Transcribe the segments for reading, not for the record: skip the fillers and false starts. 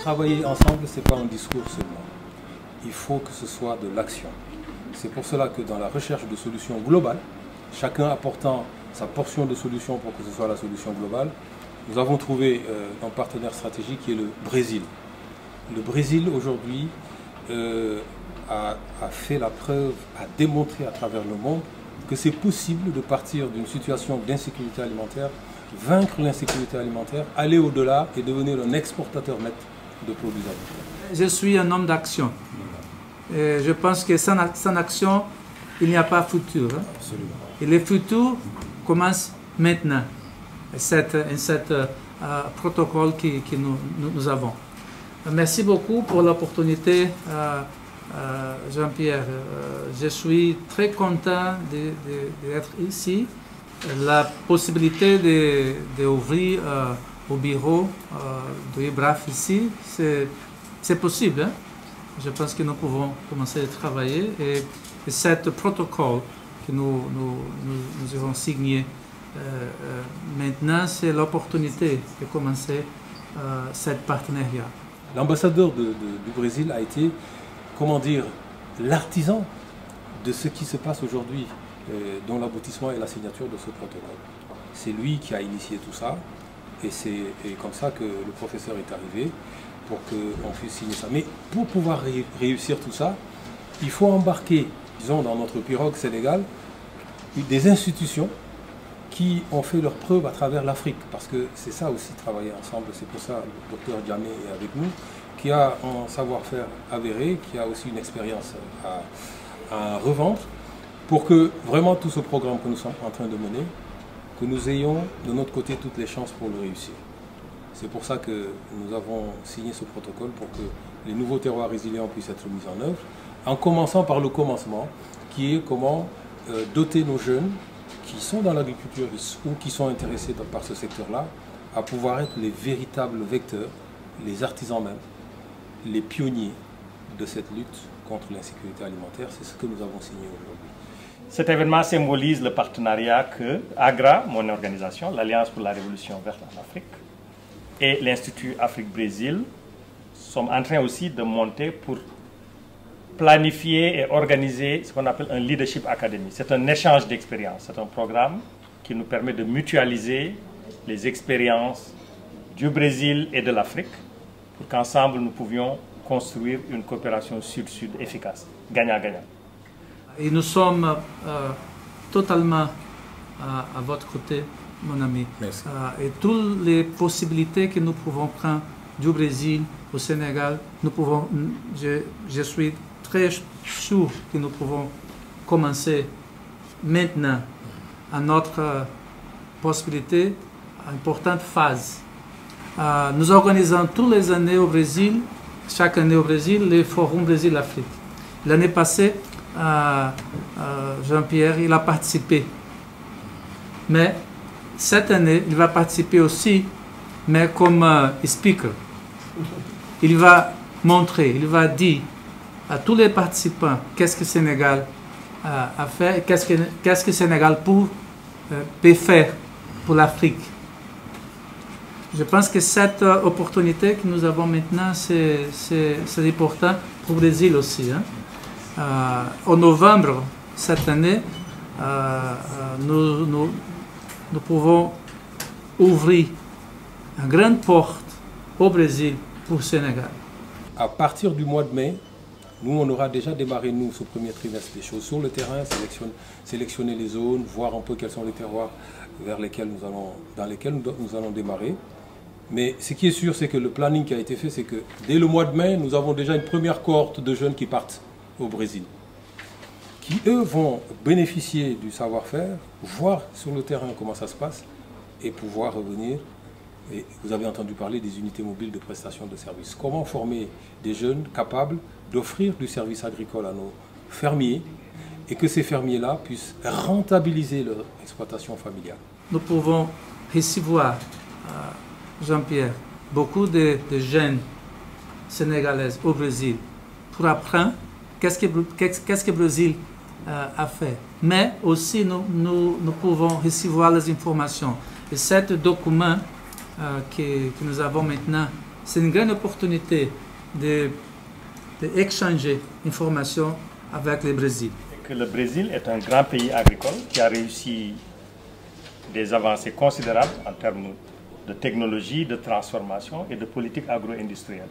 travailler ensemble, ce n'est pas un discours seulement. Il faut que ce soit de l'action. C'est pour cela que dans la recherche de solutions globales, chacun apportant sa portion de solution pour que ce soit la solution globale, nous avons trouvé un partenaire stratégique qui est le Brésil. Le Brésil aujourd'hui a fait la preuve, a démontré à travers le monde que c'est possible de partir d'une situation d'insécurité alimentaire, vaincre l'insécurité alimentaire, aller au-delà et devenir un exportateur net de produits agricoles. Je suis un homme d'action. Je pense que sans action, il n'y a pas de futur. Absolument. Et le futur commence maintenant, cet protocole que nous avons. Merci beaucoup pour l'opportunité, Jean-Pierre. Je suis très content d'être ici. La possibilité d'ouvrir au bureau de IBRAF ici, c'est possible. Hein? Je pense que nous pouvons commencer à travailler. Et ce protocole que nous avons signé maintenant, c'est l'opportunité de commencer ce partenariat. L'ambassadeur du Brésil a été, comment dire, l'artisan de ce qui se passe aujourd'hui, dont l'aboutissement est la signature de ce protocole. C'est lui qui a initié tout ça, et c'est comme ça que le professeur est arrivé, pour qu'on puisse signer ça. Mais pour pouvoir réussir tout ça, il faut embarquer, disons, dans notre pirogue Sénégal, des institutions qui ont fait leurs preuves à travers l'Afrique, parce que c'est ça aussi, travailler ensemble. C'est pour ça que le docteur Diamé est avec nous, qui a un savoir-faire avéré, qui a aussi une expérience à revendre, pour que vraiment tout ce programme que nous sommes en train de mener, que nous ayons de notre côté toutes les chances pour le réussir. C'est pour ça que nous avons signé ce protocole, pour que les nouveaux terroirs résilients puissent être mis en œuvre, en commençant par le commencement, qui est comment doter nos jeunes qui sont dans l'agriculture ou qui sont intéressés par ce secteur-là, à pouvoir être les véritables vecteurs, les artisans même, les pionniers de cette lutte contre l'insécurité alimentaire. C'est ce que nous avons signé aujourd'hui. Cet événement symbolise le partenariat que AGRA, mon organisation, l'Alliance pour la Révolution verte en Afrique, et l'Institut Afrique-Brésil sont en train aussi de monter pour planifier et organiser ce qu'on appelle un Leadership Academy. C'est un échange d'expériences, c'est un programme qui nous permet de mutualiser les expériences du Brésil et de l'Afrique pour qu'ensemble nous pouvions construire une coopération sud-sud efficace, gagnant-gagnant. Et nous sommes totalement à votre côté, mon ami. Merci. Et toutes les possibilités que nous pouvons prendre du Brésil au Sénégal, nous pouvons, je suis très sûr que nous pouvons commencer maintenant à notre possibilité, importante phase. Nous organisons tous les années au Brésil, chaque année au Brésil, le Forum Brésil-Afrique. L'année passée, Jean-Pierre, il a participé. Mais cette année, il va participer aussi, mais comme speaker. Il va montrer, il va dire à tous les participants qu'est-ce que le Sénégal a fait et qu'est-ce que le Sénégal peut faire pour l'Afrique. Je pense que cette opportunité que nous avons maintenant, c'est important pour le Brésil aussi. Hein. En novembre cette année, nous pouvons ouvrir une grande porte au Brésil pour le Sénégal. À partir du mois de mai, nous, on aura déjà démarré, nous, ce premier trimestre des choses sur le terrain, sélectionner les zones, voir un peu quels sont les terroirs dans lesquels nous allons démarrer. Mais ce qui est sûr, c'est que le planning qui a été fait, c'est que dès le mois de mai, nous avons déjà une première cohorte de jeunes qui partent au Brésil, qui, eux, vont bénéficier du savoir-faire, voir sur le terrain comment ça se passe et pouvoir revenir. Et vous avez entendu parler des unités mobiles de prestation de services. Comment former des jeunes capables d'offrir du service agricole à nos fermiers et que ces fermiers-là puissent rentabiliser leur exploitation familiale. Nous pouvons recevoir, Jean-Pierre, beaucoup de jeunes sénégalais au Brésil pour apprendre qu'est-ce que le Brésil a fait. Mais aussi, nous pouvons recevoir les informations. Et ce document que nous avons maintenant c'est une grande opportunité d'échanger informations avec le Brésil. Que le Brésil est un grand pays agricole qui a réussi des avancées considérables en termes de technologie, de transformation et de politique agro-industrielle.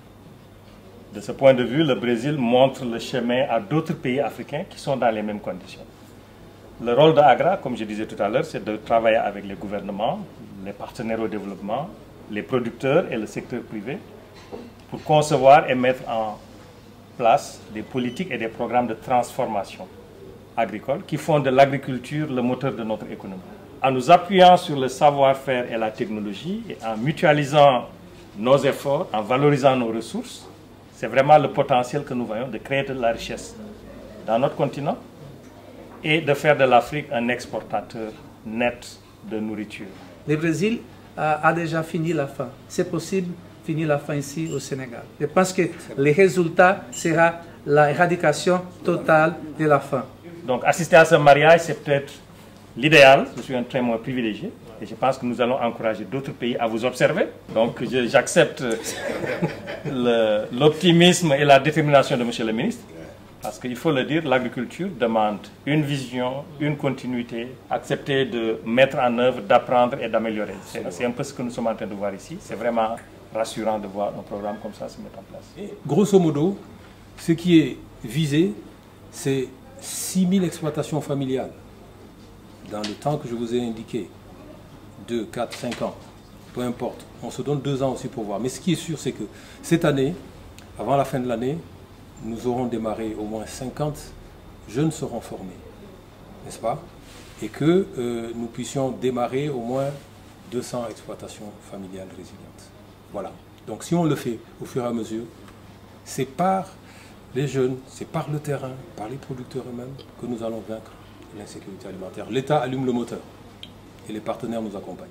De ce point de vue, le Brésil montre le chemin à d'autres pays africains qui sont dans les mêmes conditions. Le rôle de AGRA, comme je disais tout à l'heure, c'est de travailler avec les gouvernements, les partenaires au développement, les producteurs et le secteur privé pour concevoir et mettre en place des politiques et des programmes de transformation agricole qui font de l'agriculture le moteur de notre économie. En nous appuyant sur le savoir-faire et la technologie et en mutualisant nos efforts, en valorisant nos ressources, c'est vraiment le potentiel que nous voyons de créer de la richesse dans notre continent et de faire de l'Afrique un exportateur net de nourriture. Le Brésil a déjà fini la faim. C'est possible de finir la faim ici au Sénégal. Je pense que le résultat sera l'éradication totale de la faim. Donc assister à ce mariage, c'est peut-être l'idéal. Je suis un témoin privilégié et je pense que nous allons encourager d'autres pays à vous observer. Donc j'accepte l'optimisme et la détermination de M. le ministre. Parce qu'il faut le dire, l'agriculture demande une vision, une continuité, accepter de mettre en œuvre, d'apprendre et d'améliorer. C'est un peu ce que nous sommes en train de voir ici. C'est vraiment rassurant de voir un programme comme ça se mettre en place. Et grosso modo, ce qui est visé, c'est 6 000 exploitations familiales dans le temps que je vous ai indiqué, 2, 4, 5 ans, peu importe. On se donne 2 ans aussi pour voir. Mais ce qui est sûr, c'est que cette année, avant la fin de l'année, nous aurons démarré au moins 50 jeunes seront formés, n'est-ce pas? Et que nous puissions démarrer au moins 200 exploitations familiales résilientes. Voilà. Donc si on le fait au fur et à mesure, c'est par les jeunes, c'est par le terrain, par les producteurs eux-mêmes que nous allons vaincre l'insécurité alimentaire. L'État allume le moteur et les partenaires nous accompagnent.